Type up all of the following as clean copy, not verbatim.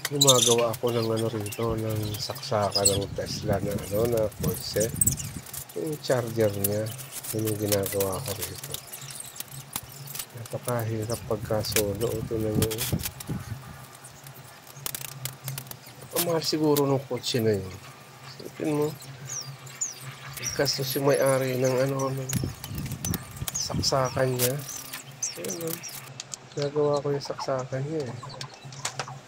Gumagawa ako ng ano rito, ng saksakan ng Tesla na ano, na kotse. Yung charger niya, yun yung ginagawa ko rito. Napakahirap pagka solo. Tingnan nyo. Ang mahal siguro ng kotse na yun. Silipin mo. Kasi yung may-ari ng ano, ng saksakan niya. Ayun, nagawa ko yung saksakan niya.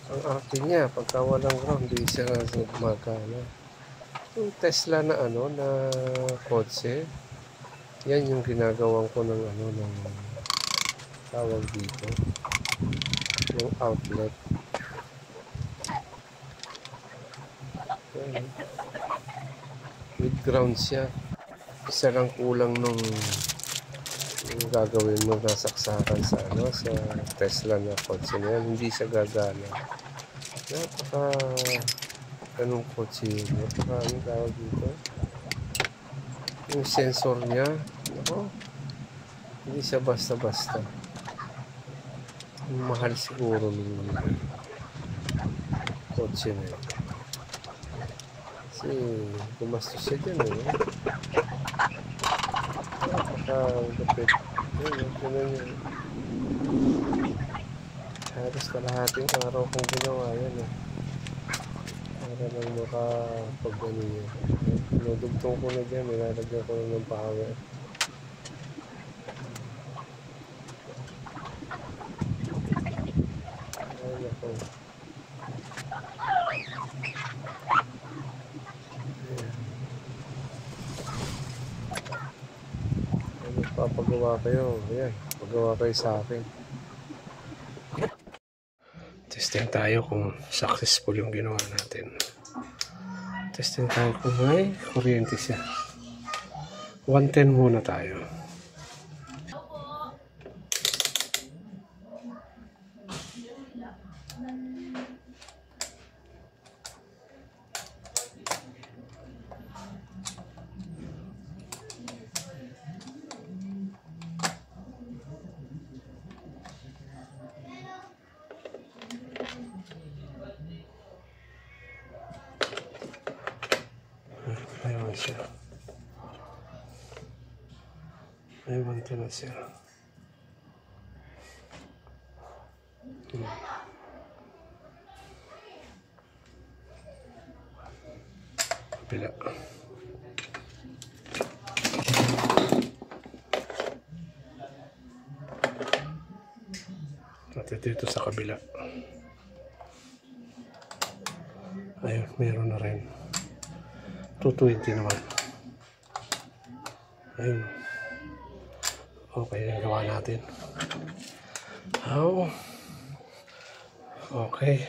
Ang arte niya, pagka walang ground, hindi siya gumagana. Yung Tesla na ano, na kotse, yan yung ginagawan ko ng ano, ng tawag dito, yung outlet. Yan. With ground siya. Isa lang kulang nung yung gagawin mo na saksakan sa ano, sa Tesla na kotse na yan, hindi siya gagana. Napaka anong kotse yun, napaka anong tawag dito, yung sensor niya, ako, hindi siya basta-basta. Yung mahal siguro ng kotse na yun, kasi gumastos siya dyan napaka-gapit. Yun yun. Halos kalahating araw kong ginawa yan para lang makapag-ano yun. Pinudugtong ko na dyan, nilalagyan ko ng power. Ay nako. Ano papagawa kayo? Ayan, pagawa kayo sa akin. Testing tayo kung successful yung ginawa natin. Testing tayo kung may kuryente siya. 110 muna tayo. Ayun siya. May 110 na siya. Kapila. At dito sa kabila. Ayun, meron na rin. 220 naman. Ayun. Okay, yung gawa natin. Oh. Okay.